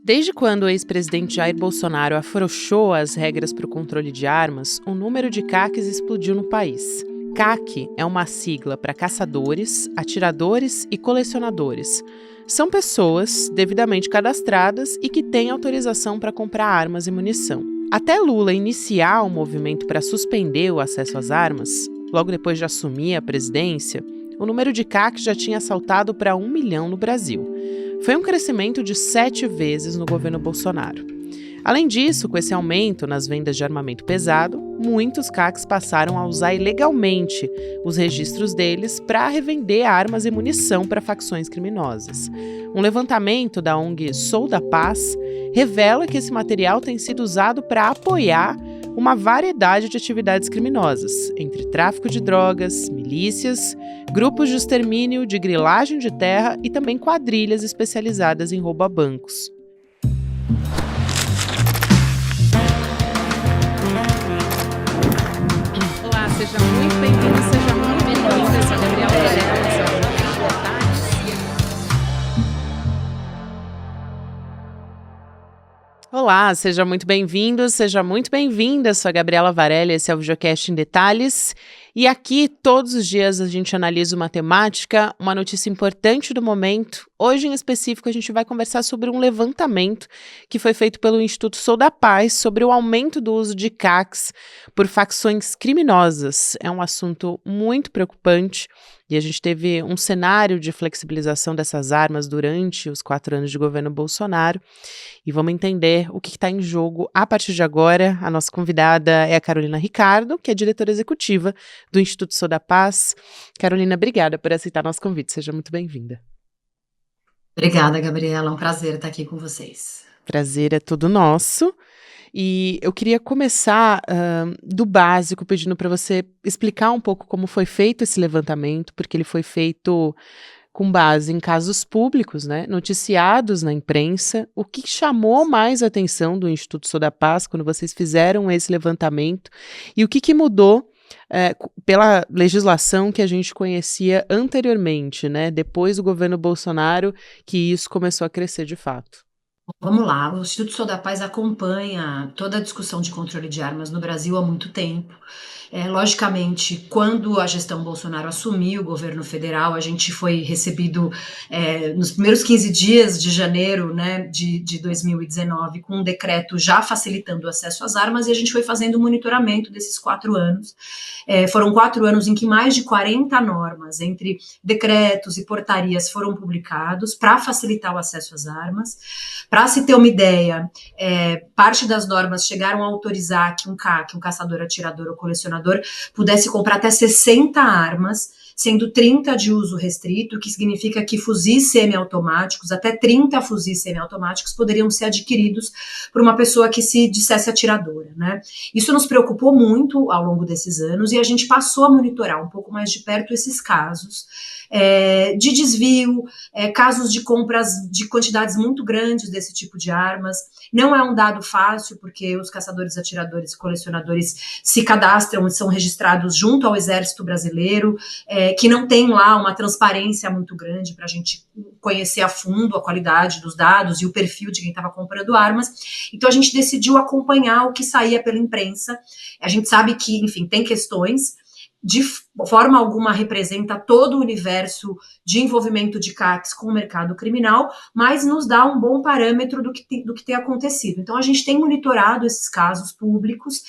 Desde quando o ex-presidente Jair Bolsonaro afrouxou as regras para o controle de armas, o número de CACs explodiu no país. CAC é uma sigla para caçadores, atiradores e colecionadores. São pessoas devidamente cadastradas e que têm autorização para comprar armas e munição. Até Lula iniciar o movimento para suspender o acesso às armas, logo depois de assumir a presidência, o número de CACs já tinha saltado para 1 milhão no Brasil. Foi um crescimento de 7 vezes no governo Bolsonaro. Além disso, com esse aumento nas vendas de armamento pesado, muitos CACs passaram a usar ilegalmente os registros deles para revender armas e munição para facções criminosas. Um levantamento da ONG Sou da Paz revela que esse material tem sido usado para apoiar uma variedade de atividades criminosas, entre tráfico de drogas, milícias, grupos de extermínio, de grilagem de terra e também quadrilhas especializadas em roubo a bancos. Olá, seja muito bem-vindo, seja muito bem-vinda. Eu sou a Gabriela Varela, Olá, seja muito bem-vindo, seja muito bem-vinda. Sou a Gabriela Varela, esse é o Videocast em Detalhes. E aqui, todos os dias, a gente analisa uma temática, uma notícia importante do momento. Hoje, em específico, a gente vai conversar sobre um levantamento que foi feito pelo Instituto Sou da Paz sobre o aumento do uso de CACs por facções criminosas. É um assunto muito preocupante. E a gente teve um cenário de flexibilização dessas armas durante os 4 anos de governo Bolsonaro. E vamos entender o que está em jogo a partir de agora. A nossa convidada é a Carolina Ricardo, que é diretora executiva do Instituto Sou da Paz. Carolina, obrigada por aceitar nosso convite. Seja muito bem-vinda. Obrigada, Gabriela. É um prazer estar aqui com vocês. Prazer é todo nosso. E eu queria começar do básico, pedindo para você explicar um pouco como foi feito esse levantamento, porque ele foi feito com base em casos públicos, né, noticiados na imprensa. O que chamou mais a atenção do Instituto Sou da Paz quando vocês fizeram esse levantamento e o que mudou pela legislação que a gente conhecia anteriormente, né, depois do governo Bolsonaro, que isso começou a crescer de fato? Vamos lá, o Instituto Sou da Paz acompanha toda a discussão de controle de armas no Brasil há muito tempo. Logicamente, quando a gestão Bolsonaro assumiu o governo federal, a gente foi recebido nos primeiros 15 dias de janeiro, né, de 2019, com um decreto já facilitando o acesso às armas, e a gente foi fazendo o monitoramento desses 4 anos. Foram 4 anos em que mais de 40 normas, entre decretos e portarias, foram publicados para facilitar o acesso às armas. Para se ter uma ideia, parte das normas chegaram a autorizar que um CAC, um caçador, atirador ou colecionador, pudesse comprar até 60 armas, sendo 30 de uso restrito, que significa que fuzis semiautomáticos, até 30 fuzis semiautomáticos poderiam ser adquiridos por uma pessoa que se dissesse atiradora, né? Isso nos preocupou muito ao longo desses anos e a gente passou a monitorar um pouco mais de perto esses casos de desvio, casos de compras de quantidades muito grandes desse tipo de armas. Não é um dado fácil, porque os caçadores, atiradores e colecionadores se cadastram e são registrados junto ao Exército Brasileiro, que não tem lá uma transparência muito grande para a gente conhecer a fundo a qualidade dos dados e o perfil de quem estava comprando armas. Então a gente decidiu acompanhar o que saía pela imprensa. A gente sabe que, enfim, tem questões, de forma alguma representa todo o universo de envolvimento de CACs com o mercado criminal, mas nos dá um bom parâmetro do que tem acontecido. Então, a gente tem monitorado esses casos públicos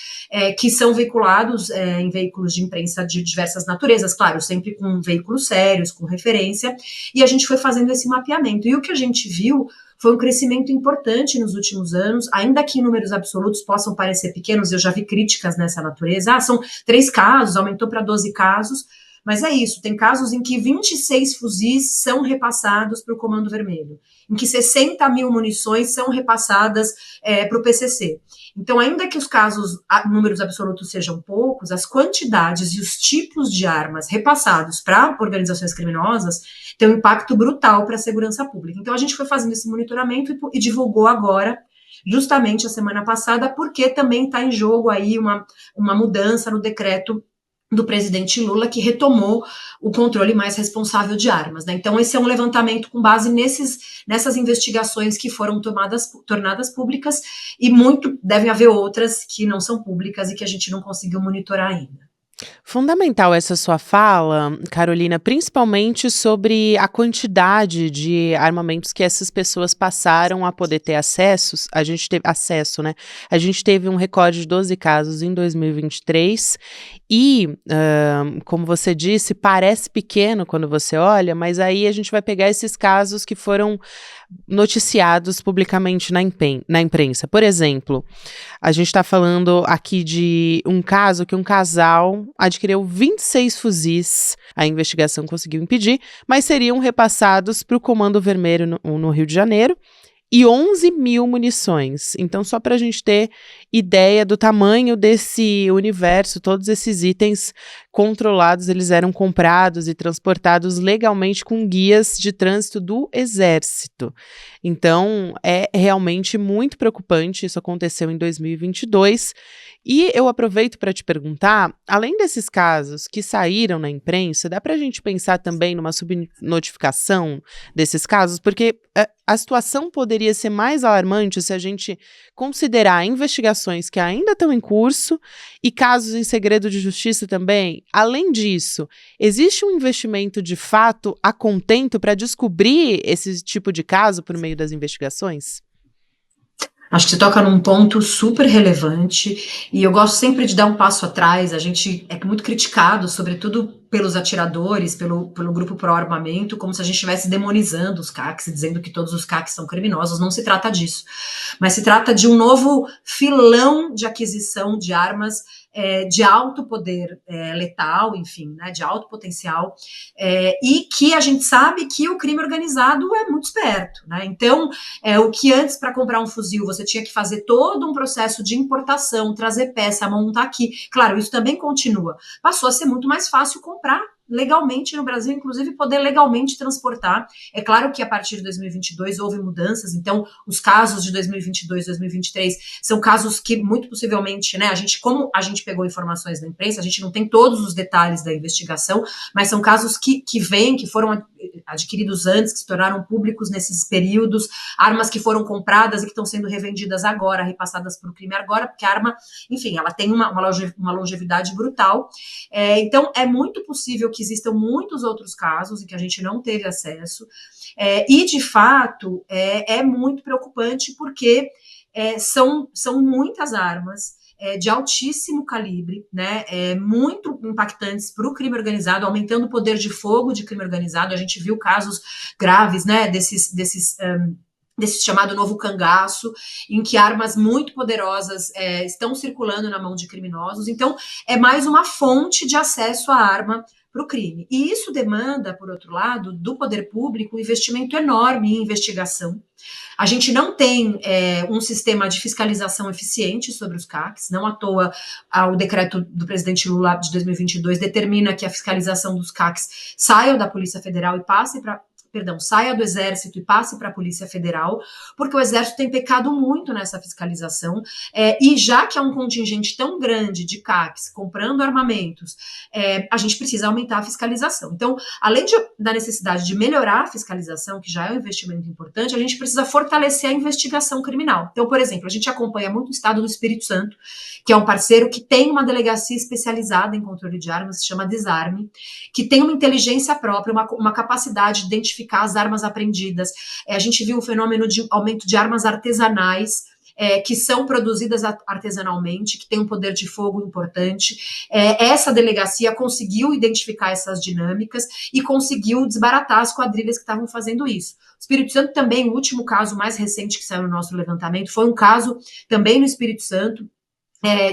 que são veiculados em veículos de imprensa de diversas naturezas, claro, sempre com veículos sérios, com referência, e a gente foi fazendo esse mapeamento. E o que a gente viu foi um crescimento importante nos últimos anos, ainda que em números absolutos possam parecer pequenos, eu já vi críticas nessa natureza, são 3 casos, aumentou para 12 casos, mas é isso, tem casos em que 26 fuzis são repassados para o Comando Vermelho, em que 60 mil munições são repassadas para o PCC. Então, ainda que os casos, números absolutos sejam poucos, as quantidades e os tipos de armas repassados para organizações criminosas têm um impacto brutal para a segurança pública. Então, a gente foi fazendo esse monitoramento e divulgou agora, justamente a semana passada, porque também está em jogo aí uma mudança no decreto do presidente Lula, que retomou o controle mais responsável de armas, né? Então, esse é um levantamento com base nessas investigações que foram tornadas públicas, e muito devem haver outras que não são públicas e que a gente não conseguiu monitorar ainda. Fundamental essa sua fala, Carolina, principalmente sobre a quantidade de armamentos que essas pessoas passaram a poder ter a gente teve acesso, né? A gente teve um recorde de 12 casos em 2023 e, como você disse, parece pequeno quando você olha, mas aí a gente vai pegar esses casos que foram noticiados publicamente na imprensa. Por exemplo, a gente está falando aqui de um caso que um casal adquiriu 26 fuzis. A investigação conseguiu impedir, mas seriam repassados para o Comando Vermelho no Rio de Janeiro. E 11 mil munições. Então, só para a gente ter ideia do tamanho desse universo, todos esses itens controlados, eles eram comprados e transportados legalmente com guias de trânsito do Exército. Então, é realmente muito preocupante. Isso aconteceu em 2022. E eu aproveito para te perguntar, além desses casos que saíram na imprensa, dá para a gente pensar também numa subnotificação desses casos? Porque a situação poderia ser mais alarmante se a gente considerar investigações que ainda estão em curso e casos em segredo de justiça também. Além disso, existe um investimento de fato a contento para descobrir esse tipo de caso por meio das investigações? Acho que você toca num ponto super relevante, e eu gosto sempre de dar um passo atrás. A gente é muito criticado, sobretudo pelos atiradores, pelo grupo pró-armamento, como se a gente estivesse demonizando os CACs e dizendo que todos os CACs são criminosos. Não se trata disso, mas se trata de um novo filão de aquisição de armas de alto poder letal, enfim, né, de alto potencial, e que a gente sabe que o crime organizado é muito esperto, né? Então, o que antes, para comprar um fuzil, você tinha que fazer todo um processo de importação, trazer peça, montar aqui. Claro, isso também continua. Passou a ser muito mais fácil comprar legalmente no Brasil, inclusive poder legalmente transportar. É claro que a partir de 2022 houve mudanças, então os casos de 2022, 2023 são casos que muito possivelmente, né, como a gente pegou informações da imprensa, a gente não tem todos os detalhes da investigação, mas são casos que foram adquiridos antes, que se tornaram públicos nesses períodos, armas que foram compradas e que estão sendo revendidas agora, repassadas para o crime agora, porque a arma, enfim, ela tem uma longevidade brutal. Então, é muito possível que existam muitos outros casos em que a gente não teve acesso, e, de fato, é muito preocupante porque são muitas armas, de altíssimo calibre, né, muito impactantes para o crime organizado, aumentando o poder de fogo de crime organizado. A gente viu casos graves, né, desse chamado novo cangaço, em que armas muito poderosas estão circulando na mão de criminosos. Então, é mais uma fonte de acesso à arma para o crime. E isso demanda, por outro lado, do poder público um investimento enorme em investigação. A gente não tem um sistema de fiscalização eficiente sobre os CACs, não à toa o decreto do presidente Lula de 2022 determina que a fiscalização dos CACs saia da Polícia Federal e saia do Exército e passe para a Polícia Federal, porque o Exército tem pecado muito nessa fiscalização, e já que há um contingente tão grande de CACs comprando armamentos, a gente precisa aumentar a fiscalização. Então, além da necessidade de melhorar a fiscalização, que já é um investimento importante, a gente precisa fortalecer a investigação criminal. Então, por exemplo, a gente acompanha muito o estado do Espírito Santo, que é um parceiro que tem uma delegacia especializada em controle de armas, se chama Desarme, que tem uma inteligência própria, uma capacidade de identificar as armas apreendidas. A gente viu um fenômeno de aumento de armas artesanais, que são produzidas artesanalmente, que tem um poder de fogo importante. Essa delegacia conseguiu identificar essas dinâmicas e conseguiu desbaratar as quadrilhas que estavam fazendo isso. O Espírito Santo também, o último caso mais recente que saiu no nosso levantamento, foi um caso também no Espírito Santo,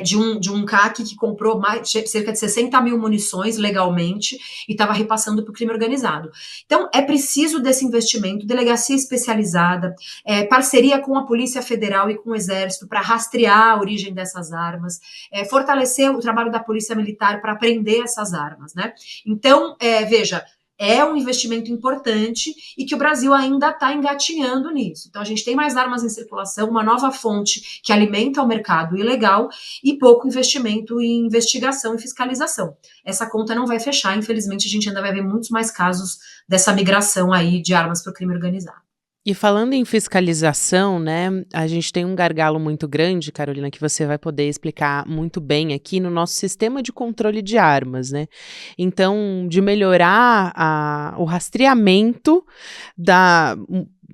de um CAC que comprou cerca de 60 mil munições legalmente e estava repassando para o crime organizado. Então, é preciso desse investimento, delegacia especializada, parceria com a Polícia Federal e com o Exército para rastrear a origem dessas armas, fortalecer o trabalho da Polícia Militar para prender essas armas, né? Então, veja, é um investimento importante e que o Brasil ainda está engatinhando nisso. Então, a gente tem mais armas em circulação, uma nova fonte que alimenta o mercado ilegal e pouco investimento em investigação e fiscalização. Essa conta não vai fechar, infelizmente, a gente ainda vai ver muitos mais casos dessa migração aí de armas para o crime organizado. E falando em fiscalização, né, a gente tem um gargalo muito grande, Carolina, que você vai poder explicar muito bem aqui no nosso sistema de controle de armas, né? Então, de melhorar o rastreamento da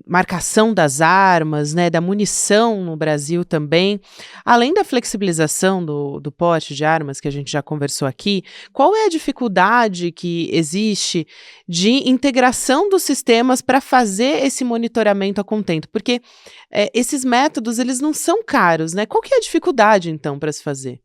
marcação das armas, né, da munição no Brasil também, além da flexibilização do porte de armas que a gente já conversou aqui, qual é a dificuldade que existe de integração dos sistemas para fazer esse monitoramento a contento? Porque esses métodos, eles não são caros, né? Qual que é a dificuldade, então, para se fazer?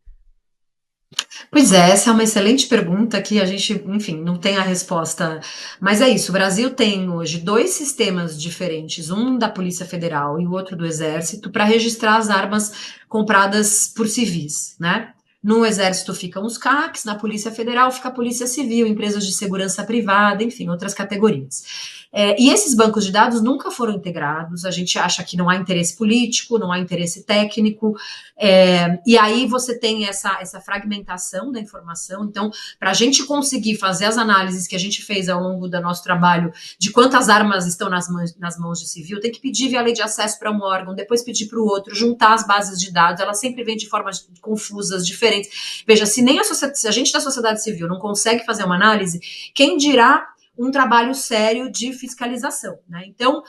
Pois é, essa é uma excelente pergunta que a gente, enfim, não tem a resposta. Mas é isso, o Brasil tem hoje 2 sistemas diferentes, um da Polícia Federal e o outro do Exército, para registrar as armas compradas por civis, né? No Exército ficam os CACs, na Polícia Federal fica a Polícia Civil, empresas de segurança privada, enfim, outras categorias. E esses bancos de dados nunca foram integrados, a gente acha que não há interesse político, não há interesse técnico, e aí você tem essa fragmentação da informação. Então, para a gente conseguir fazer as análises que a gente fez ao longo do nosso trabalho de quantas armas estão nas mãos de civil, tem que pedir via lei de acesso para um órgão, depois pedir para o outro, juntar as bases de dados, elas sempre vêm de formas confusas, diferentes. Veja, se a gente da sociedade civil não consegue fazer uma análise, quem dirá um trabalho sério de fiscalização, né? Então,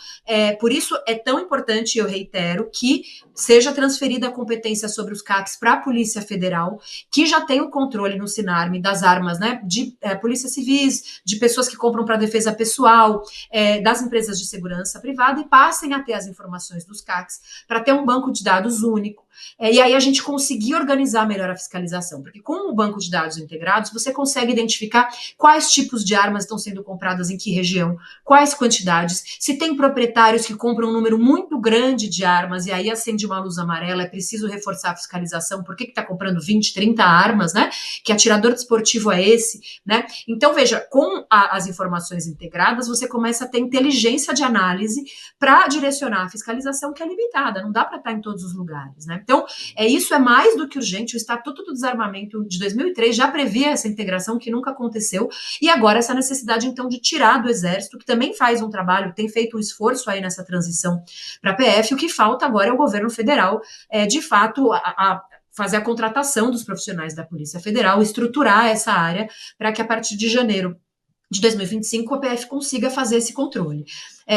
por isso é tão importante, eu reitero, que seja transferida a competência sobre os CACs para a Polícia Federal, que já tem o controle no Sinarme das armas, né, de polícia civis, de pessoas que compram para defesa pessoal, das empresas de segurança privada, e passem a ter as informações dos CACs para ter um banco de dados único. E aí a gente conseguir organizar melhor a fiscalização, porque com o banco de dados integrados, você consegue identificar quais tipos de armas estão sendo compradas em que região, quais quantidades, se tem proprietários que compram um número muito grande de armas, e aí acende uma luz amarela, é preciso reforçar a fiscalização, por que está comprando 20, 30 armas, né? Que atirador desportivo é esse, né? Então, veja, com as informações integradas, você começa a ter inteligência de análise para direcionar a fiscalização, que é limitada, não dá para estar em todos os lugares, né? Então, isso é mais do que urgente. O Estatuto do Desarmamento de 2003 já previa essa integração que nunca aconteceu, e agora essa necessidade, então, de tirar do Exército, que também faz um trabalho, tem feito um esforço aí nessa transição para a PF. O que falta agora é o governo federal, de fato, fazer a contratação dos profissionais da Polícia Federal, estruturar essa área para que a partir de janeiro de 2025 a PF consiga fazer esse controle.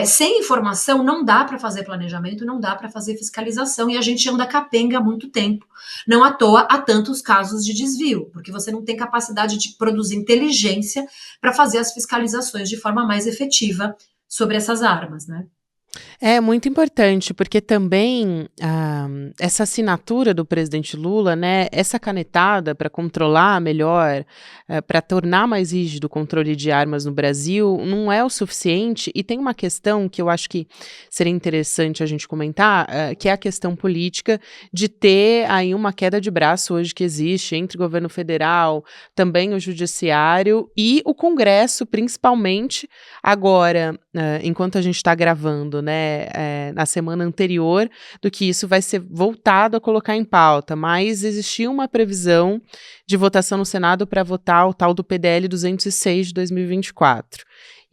Sem informação não dá para fazer planejamento, não dá para fazer fiscalização, e a gente anda capenga há muito tempo. Não à toa há tantos casos de desvio, porque você não tem capacidade de produzir inteligência para fazer as fiscalizações de forma mais efetiva sobre essas armas, né? É muito importante, porque também essa assinatura do presidente Lula, né, essa canetada para controlar melhor, para tornar mais rígido o controle de armas no Brasil, não é o suficiente. E tem uma questão que eu acho que seria interessante a gente comentar, que é a questão política de ter aí uma queda de braço hoje que existe entre o governo federal, também o judiciário e o Congresso, principalmente agora, enquanto a gente está gravando, né, na semana anterior do que isso vai ser voltado a colocar em pauta, mas existia uma previsão de votação no Senado para votar o tal do PDL 206 de 2024.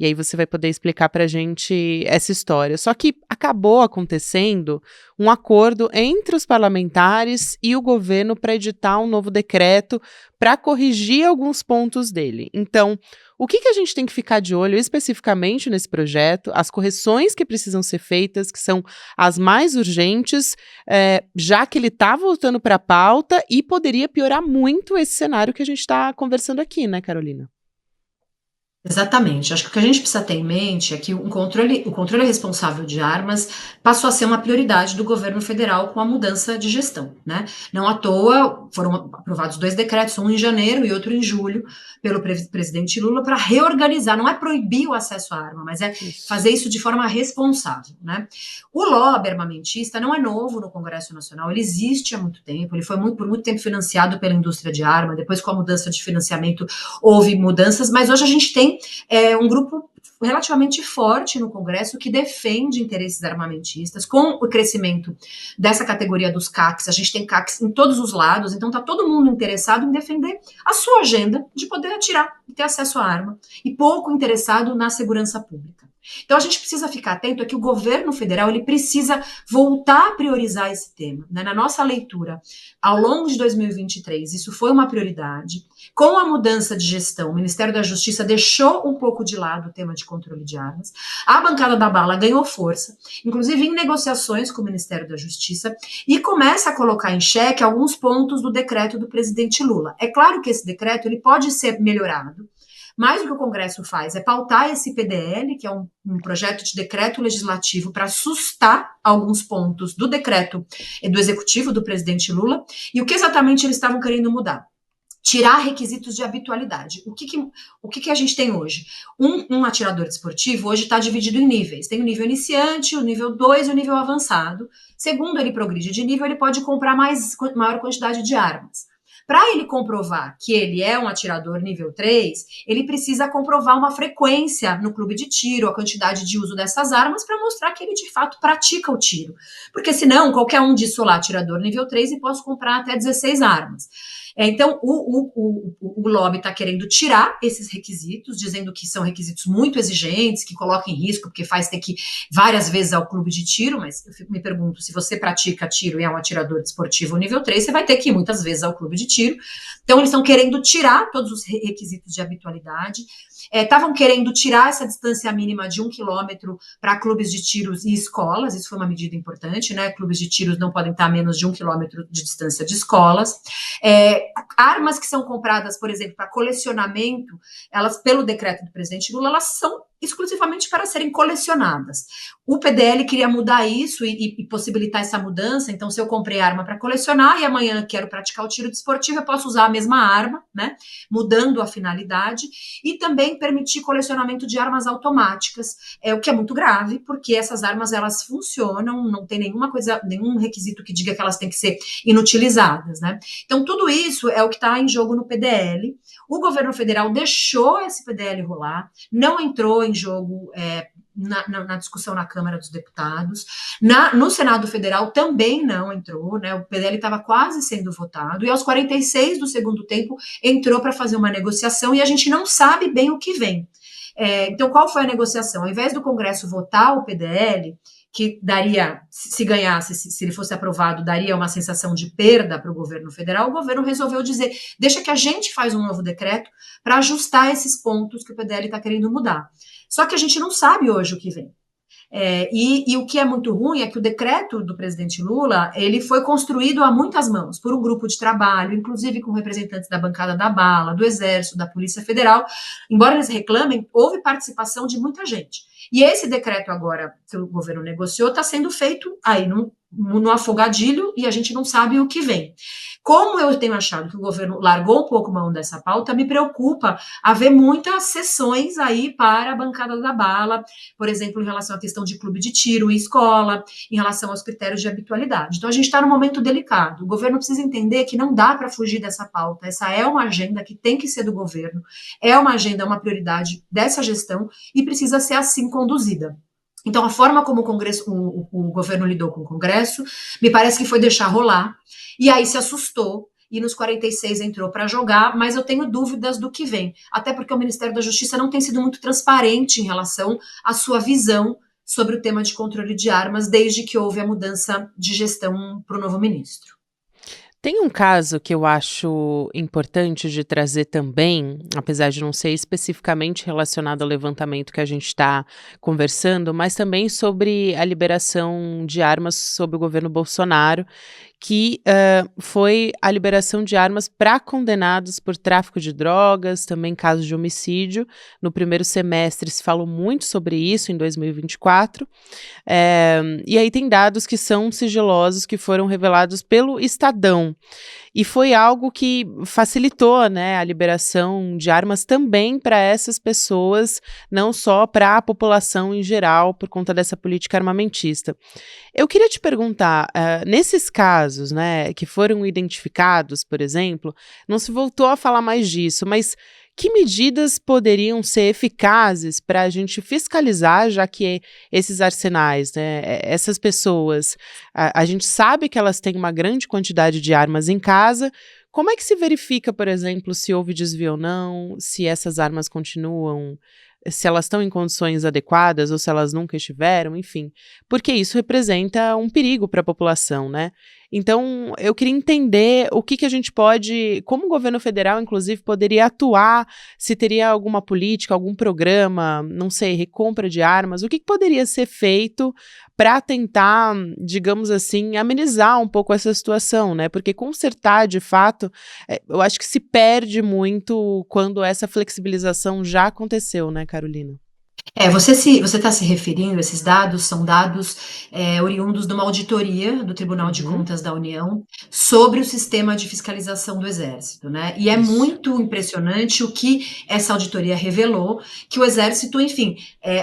E aí você vai poder explicar para a gente essa história. Só que acabou acontecendo um acordo entre os parlamentares e o governo para editar um novo decreto para corrigir alguns pontos dele. Então, o que a gente tem que ficar de olho especificamente nesse projeto, as correções que precisam ser feitas, que são as mais urgentes, já que ele está voltando para a pauta e poderia piorar muito esse cenário que a gente está conversando aqui, né, Carolina? Exatamente. Acho que o que a gente precisa ter em mente é que o controle responsável de armas passou a ser uma prioridade do governo federal com a mudança de gestão, né? Não à toa foram aprovados 2 decretos, um em janeiro e outro em julho, pelo presidente Lula, para reorganizar, não é proibir o acesso à arma, mas é fazer isso de forma responsável, né? O lobby armamentista não é novo no Congresso Nacional, ele existe há muito tempo, ele foi por muito tempo financiado pela indústria de arma, depois com a mudança de financiamento houve mudanças, mas hoje a gente tem tem um grupo relativamente forte no Congresso que defende interesses armamentistas. Com o crescimento dessa categoria dos CACs, a gente tem CACs em todos os lados, então está todo mundo interessado em defender a sua agenda de poder atirar e ter acesso à arma, e pouco interessado na segurança pública. Então a gente precisa ficar atento a que o governo federal ele precisa voltar a priorizar esse tema, né? Na nossa leitura, ao longo de 2023, isso foi uma prioridade. Com a mudança de gestão, o Ministério da Justiça deixou um pouco de lado o tema de controle de armas. A bancada da bala ganhou força, inclusive em negociações com o Ministério da Justiça, e começa a colocar em xeque alguns pontos do decreto do presidente Lula. É claro que esse decreto ele pode ser melhorado, mas o que o Congresso faz é pautar esse PDL, que é um projeto de decreto legislativo para sustar alguns pontos do decreto do executivo do presidente Lula. E o que exatamente eles estavam querendo mudar? Tirar requisitos de habitualidade. O que a gente tem hoje? Um atirador desportivo hoje está dividido em níveis. Tem o nível iniciante, o nível 2 e o nível avançado. Segundo ele progride de nível, ele pode comprar maior quantidade de armas. Para ele comprovar que ele é um atirador nível 3, ele precisa comprovar uma frequência no clube de tiro, a quantidade de uso dessas armas, para mostrar que ele de fato pratica o tiro. Porque senão, qualquer um diz, sou lá, atirador nível 3 e posso comprar até 16 armas. Então, o lobby está querendo tirar esses requisitos, dizendo que são requisitos muito exigentes, que colocam em risco, porque faz ter que ir várias vezes ao clube de tiro, mas eu me pergunto, se você pratica tiro e é um atirador desportivo nível 3, você vai ter que ir muitas vezes ao clube de tiro. Então, eles estão querendo tirar todos os requisitos de habitualidade, estavam querendo tirar essa distância mínima de 1 quilômetro para clubes de tiros e escolas, isso foi uma medida importante, né? Clubes de tiros não podem estar a menos de 1 quilômetro de distância de escolas. Armas que são compradas, por exemplo, para colecionamento, elas, pelo decreto do presidente Lula, elas são exclusivamente para serem colecionadas. O PDL queria mudar isso e possibilitar essa mudança, então se eu comprei arma para colecionar e amanhã quero praticar o tiro desportivo, eu posso usar a mesma arma, né, mudando a finalidade, e também permitir colecionamento de armas automáticas, o que é muito grave, porque essas armas, elas funcionam, não tem nenhum requisito que diga que elas têm que ser inutilizadas, né. Então tudo isso é o que está em jogo no PDL. O governo federal deixou esse PDL rolar, não entrou em jogo na discussão na Câmara dos Deputados. No Senado Federal também não entrou, né? O PDL estava quase sendo votado, e aos 46 do segundo tempo entrou para fazer uma negociação, e a gente não sabe bem o que vem. Então, qual foi a negociação? Ao invés do Congresso votar o PDL, que daria, se ganhasse, se ele fosse aprovado, daria uma sensação de perda para o governo federal, o governo resolveu dizer, deixa que a gente faz um novo decreto para ajustar esses pontos que o PDL está querendo mudar. Só que a gente não sabe hoje o que vem. E o que é muito ruim é que o decreto do presidente Lula, ele foi construído a muitas mãos, por um grupo de trabalho, inclusive com representantes da bancada da bala, do Exército, da Polícia Federal. Embora eles reclamem, houve participação de muita gente. E esse decreto agora, que o governo negociou, está sendo feito aí no afogadilho, e a gente não sabe o que vem. Como eu tenho achado que o governo largou um pouco mão dessa pauta, me preocupa haver muitas sessões aí para a bancada da bala, por exemplo, em relação à questão de clube de tiro e escola, em relação aos critérios de habitualidade. Então, a gente está num momento delicado. O governo precisa entender que não dá para fugir dessa pauta. Essa é uma agenda que tem que ser do governo, é uma agenda, uma prioridade dessa gestão, e precisa ser assim conduzida. Então, a forma como o governo lidou com o Congresso, me parece que foi deixar rolar, e aí se assustou, e nos 46 entrou para jogar, mas eu tenho dúvidas do que vem, até porque o Ministério da Justiça não tem sido muito transparente em relação à sua visão sobre o tema de controle de armas, desde que houve a mudança de gestão para o novo ministro. Tem um caso que eu acho importante de trazer também, apesar de não ser especificamente relacionado ao levantamento que a gente está conversando, mas também sobre a liberação de armas sob o governo Bolsonaro, que foi a liberação de armas para condenados por tráfico de drogas, também casos de homicídio. No primeiro semestre se falou muito sobre isso, em 2024. E aí tem dados que são sigilosos, que foram revelados pelo Estadão. E foi algo que facilitou, né, a liberação de armas também para essas pessoas, não só para a população em geral, por conta dessa política armamentista. Eu queria te perguntar, nesses casos, né, que foram identificados, por exemplo, não se voltou a falar mais disso, mas Que medidas poderiam ser eficazes para a gente fiscalizar, já que esses arsenais, né, essas pessoas, a gente sabe que elas têm uma grande quantidade de armas em casa. Como é que se verifica, por exemplo, se houve desvio ou não, se essas armas continuam, se elas estão em condições adequadas ou se elas nunca estiveram, enfim, porque isso representa um perigo para a população, né? Então, eu queria entender o que a gente pode, como o governo federal, inclusive, poderia atuar, se teria alguma política, algum programa, não sei, recompra de armas, o que poderia ser feito para tentar, digamos assim, amenizar um pouco essa situação, né? Porque consertar, de fato, eu acho que se perde muito quando essa flexibilização já aconteceu, né, Carolina? Você está se referindo, esses dados são dados oriundos de uma auditoria do Tribunal de Uhum, Contas da União sobre o sistema de fiscalização do Exército, né? E é isso. muito impressionante o que essa auditoria revelou, que o Exército, enfim,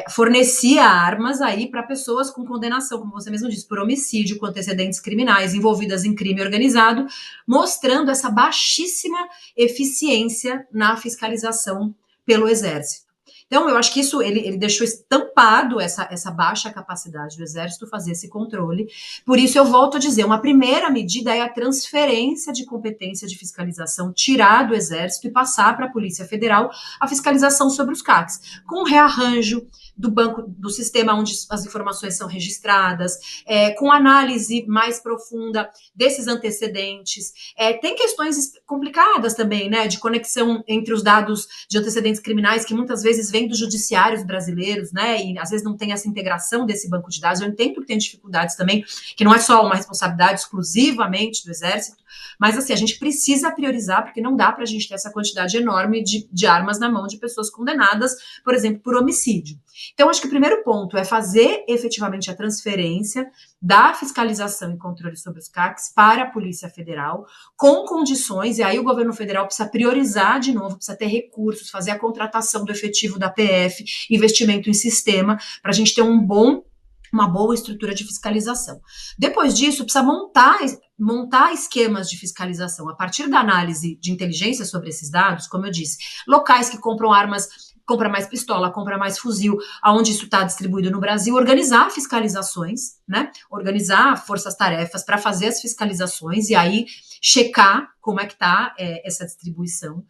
fornecia armas aí para pessoas com condenação, como você mesmo disse, por homicídio, com antecedentes criminais, envolvidas em crime organizado, mostrando essa baixíssima eficiência na fiscalização pelo Exército. Então, eu acho que isso ele deixou estampado essa baixa capacidade do Exército fazer esse controle. Por isso, eu volto a dizer: uma primeira medida é a transferência de competência de fiscalização, tirar do Exército e passar para a Polícia Federal a fiscalização sobre os CACs, com rearranjo do banco, do sistema onde as informações são registradas, com análise mais profunda desses antecedentes. Tem questões complicadas também, né, de conexão entre os dados de antecedentes criminais, que muitas vezes vêm dos judiciários brasileiros, né, e às vezes não tem essa integração desse banco de dados. Eu entendo que tem dificuldades também, que não é só uma responsabilidade exclusivamente do Exército, mas assim, a gente precisa priorizar, porque não dá para a gente ter essa quantidade enorme de armas na mão de pessoas condenadas, por exemplo, por homicídio. Então, acho que o primeiro ponto é fazer efetivamente a transferência da fiscalização e controle sobre os CACs para a Polícia Federal, com condições, e aí o governo federal precisa priorizar de novo, precisa ter recursos, fazer a contratação do efetivo da PF, investimento em sistema, para a gente ter uma boa estrutura de fiscalização. Depois disso, precisa montar esquemas de fiscalização a partir da análise de inteligência sobre esses dados, como eu disse, locais que compram armas, compra mais pistola, compra mais fuzil, aonde isso está distribuído no Brasil, organizar fiscalizações, né? Organizar forças-tarefas para fazer as fiscalizações e aí checar como é que está essa distribuição.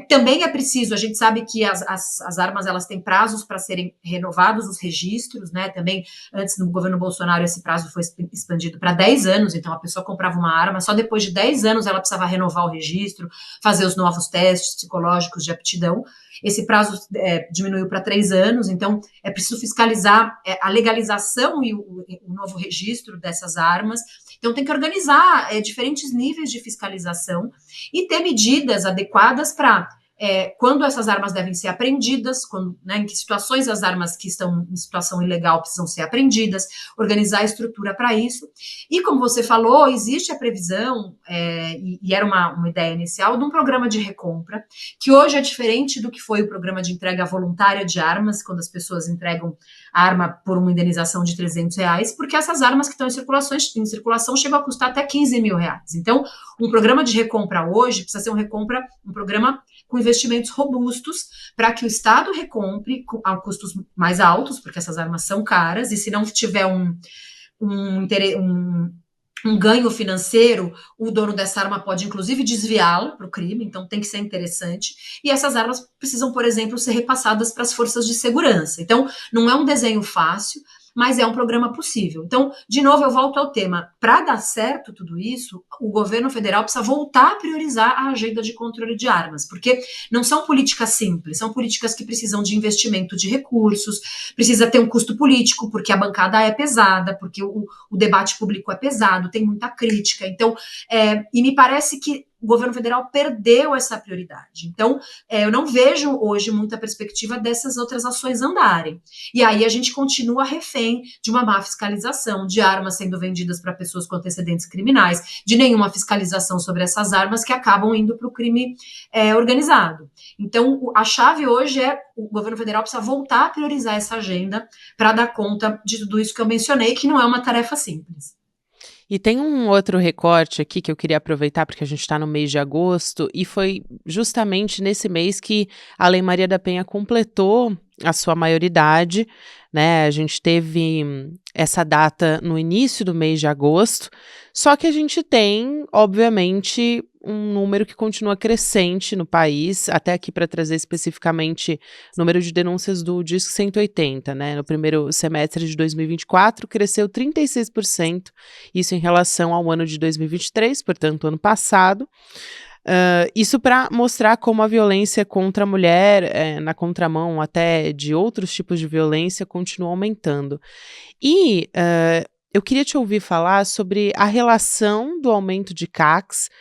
Também é preciso, a gente sabe que as armas elas têm prazos para serem renovados os registros, né? Também antes do governo Bolsonaro esse prazo foi expandido para 10 anos, então a pessoa comprava uma arma, só depois de 10 anos ela precisava renovar o registro, fazer os novos testes psicológicos de aptidão. Esse prazo diminuiu para 3 anos, então é preciso fiscalizar a legalização e o novo registro dessas armas. Então tem que organizar diferentes níveis de fiscalização e ter medidas adequadas para quando essas armas devem ser apreendidas, né, em que situações as armas que estão em situação ilegal precisam ser apreendidas, organizar a estrutura para isso. E como você falou, existe a previsão, e era uma ideia inicial, de um programa de recompra, que hoje é diferente do que foi o programa de entrega voluntária de armas, quando as pessoas entregam a arma por uma indenização de R$300, porque essas armas que estão em circulação chegam a custar até R$15.000. Então, um programa de recompra hoje precisa ser um programa com investimentos robustos para que o Estado recompre a custos mais altos, porque essas armas são caras, e se não tiver um ganho financeiro, o dono dessa arma pode, inclusive, desviá-la para o crime, então tem que ser interessante. E essas armas precisam, por exemplo, ser repassadas para as forças de segurança. Então, não é um desenho fácil, mas é um programa possível. Então, de novo, eu volto ao tema. Para dar certo tudo isso, o governo federal precisa voltar a priorizar a agenda de controle de armas, porque não são políticas simples, são políticas que precisam de investimento de recursos, precisa ter um custo político, porque a bancada é pesada, porque o debate público é pesado, tem muita crítica. Então, e me parece que o governo federal perdeu essa prioridade. Então, eu não vejo hoje muita perspectiva dessas outras ações andarem. E aí a gente continua refém de uma má fiscalização, de armas sendo vendidas para pessoas com antecedentes criminais, de nenhuma fiscalização sobre essas armas que acabam indo para o crime organizado. Então, a chave hoje é o governo federal precisa voltar a priorizar essa agenda para dar conta de tudo isso que eu mencionei, que não é uma tarefa simples. E tem um outro recorte aqui que eu queria aproveitar, porque a gente está no mês de agosto, e foi justamente nesse mês que a Lei Maria da Penha completou a sua maioridade, né? A gente teve essa data no início do mês de agosto, só que a gente tem, obviamente, um número que continua crescente no país, até aqui para trazer especificamente o número de denúncias do Disque 180, né? No primeiro semestre de 2024, cresceu 36%, isso em relação ao ano de 2023, portanto, ano passado. Isso para mostrar como a violência contra a mulher, na contramão até de outros tipos de violência, continua aumentando. E eu queria te ouvir falar sobre a relação do aumento de CACs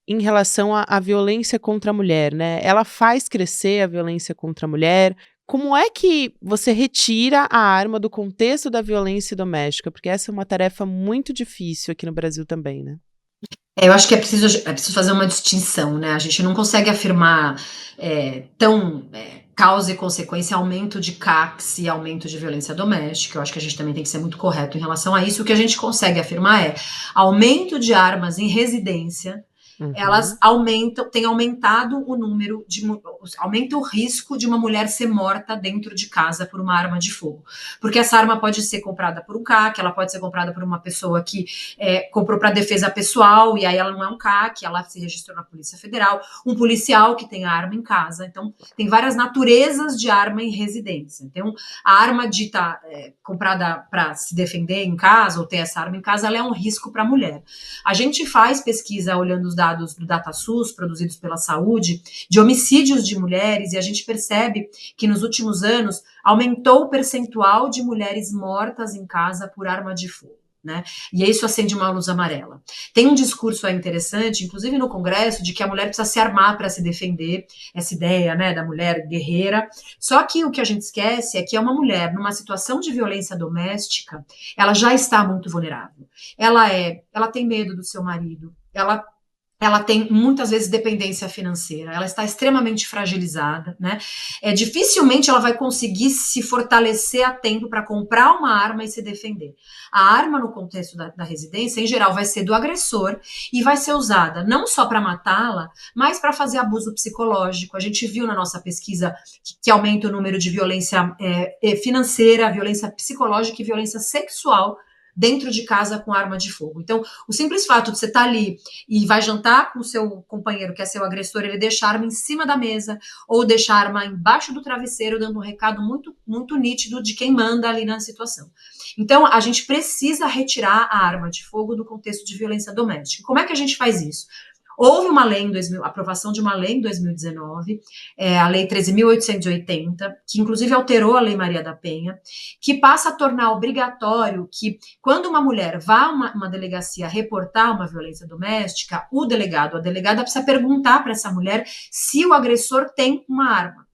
em relação à violência contra a mulher, né? Ela faz crescer a violência contra a mulher. Como é que você retira a arma do contexto da violência doméstica? Porque essa é uma tarefa muito difícil aqui no Brasil também, né? Eu acho que é preciso fazer uma distinção, né? A gente não consegue afirmar causa e consequência, aumento de CACs e aumento de violência doméstica. Eu acho que a gente também tem que ser muito correto em relação a isso. O que a gente consegue afirmar é aumento de armas em residência. Elas têm aumentado o número aumenta o risco de uma mulher ser morta dentro de casa por uma arma de fogo. Porque essa arma pode ser comprada por um CAC, ela pode ser comprada por uma pessoa que comprou para defesa pessoal, e aí ela não é um CAC, ela se registrou na Polícia Federal, um policial que tem a arma em casa. Então, tem várias naturezas de arma em residência. Então, a arma dita comprada para se defender em casa, ou ter essa arma em casa, ela é um risco para a mulher. A gente faz pesquisa olhando os dados do DataSUS, produzidos pela saúde, de homicídios de mulheres, e a gente percebe que nos últimos anos aumentou o percentual de mulheres mortas em casa por arma de fogo. Né? E isso acende uma luz amarela. Tem um discurso interessante, inclusive no Congresso, de que a mulher precisa se armar para se defender, essa ideia, né, da mulher guerreira. Só que o que a gente esquece é que é uma mulher numa situação de violência doméstica, ela já está muito vulnerável. Ela tem medo do seu marido, ela tem muitas vezes dependência financeira, ela está extremamente fragilizada, né? Dificilmente ela vai conseguir se fortalecer a tempo para comprar uma arma e se defender. A arma, no contexto da residência, em geral, vai ser do agressor e vai ser usada não só para matá-la, mas para fazer abuso psicológico. A gente viu na nossa pesquisa que aumenta o número de violência financeira, violência psicológica e violência sexual dentro de casa com arma de fogo. Então, o simples fato de você estar ali e vai jantar com o seu companheiro, que é seu agressor, ele deixa a arma em cima da mesa ou deixa a arma embaixo do travesseiro, dando um recado muito, muito nítido de quem manda ali na situação. Então, a gente precisa retirar a arma de fogo do contexto de violência doméstica. Como é que a gente faz isso? Houve uma lei aprovação de uma lei em 2019, a Lei 13.880, que inclusive alterou a Lei Maria da Penha, que passa a tornar obrigatório que, quando uma mulher vá a uma delegacia reportar uma violência doméstica, o delegado ou a delegada precisa perguntar para essa mulher se o agressor tem uma arma.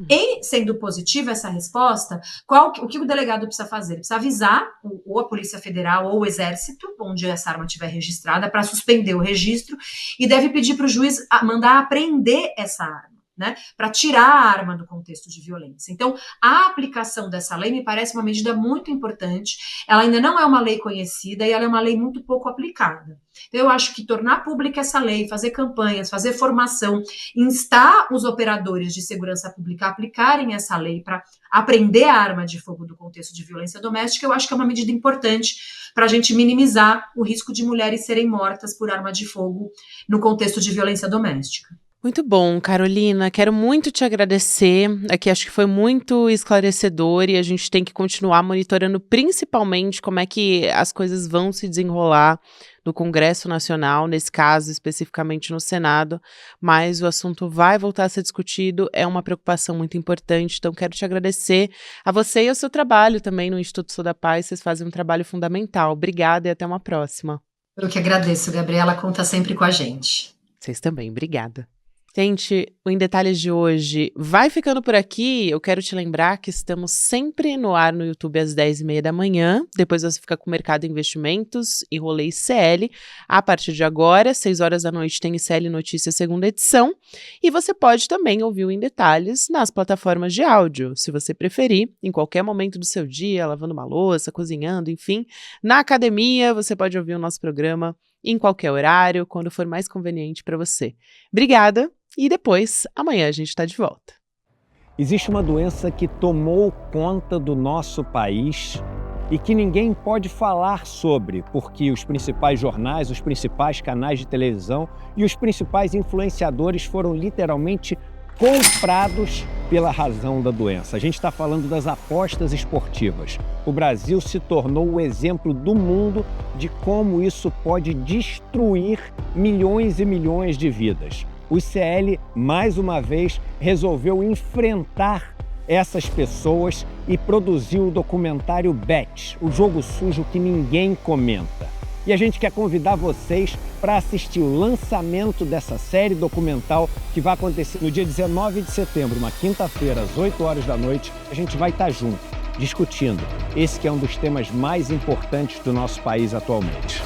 Em sendo positiva essa resposta, o que o delegado precisa fazer? Ele precisa avisar ou a Polícia Federal ou o Exército, onde essa arma estiver registrada, para suspender o registro, e deve pedir para o juiz mandar apreender essa arma, né, para tirar a arma do contexto de violência. Então, a aplicação dessa lei me parece uma medida muito importante. Ela ainda não é uma lei conhecida e ela é uma lei muito pouco aplicada. Então, eu acho que tornar pública essa lei, fazer campanhas, fazer formação, instar os operadores de segurança pública a aplicarem essa lei para apreender a arma de fogo do contexto de violência doméstica, eu acho que é uma medida importante para a gente minimizar o risco de mulheres serem mortas por arma de fogo no contexto de violência doméstica. Muito bom, Carolina. Quero muito te agradecer. Aqui acho que foi muito esclarecedor e a gente tem que continuar monitorando principalmente como é que as coisas vão se desenrolar no Congresso Nacional, nesse caso especificamente no Senado, mas o assunto vai voltar a ser discutido, é uma preocupação muito importante, então quero te agradecer a você e ao seu trabalho também no Instituto Sou da Paz, vocês fazem um trabalho fundamental. Obrigada e até uma próxima. Eu que agradeço, Gabriela, conta sempre com a gente. Vocês também, obrigada. Gente, o Em Detalhes de hoje vai ficando por aqui. Eu quero te lembrar que estamos sempre no ar no YouTube às 10h30 da manhã. Depois você fica com o Mercado Investimentos e Rolê ICL. A partir de agora, 6 horas da noite, tem ICL Notícias, segunda edição. E você pode também ouvir o Em Detalhes nas plataformas de áudio, se você preferir, em qualquer momento do seu dia, lavando uma louça, cozinhando, enfim. Na academia, você pode ouvir o nosso programa em qualquer horário, quando for mais conveniente para você. Obrigada! E depois, amanhã a gente está de volta. Existe uma doença que tomou conta do nosso país e que ninguém pode falar sobre, porque os principais jornais, os principais canais de televisão e os principais influenciadores foram literalmente comprados pela razão da doença. A gente está falando das apostas esportivas. O Brasil se tornou o exemplo do mundo de como isso pode destruir milhões e milhões de vidas. O ICL, mais uma vez, resolveu enfrentar essas pessoas e produziu o documentário Bet, o jogo sujo que ninguém comenta. E a gente quer convidar vocês para assistir o lançamento dessa série documental que vai acontecer no dia 19 de setembro, uma quinta-feira, às 8 horas da noite. A gente vai estar junto, discutindo esse que é um dos temas mais importantes do nosso país atualmente.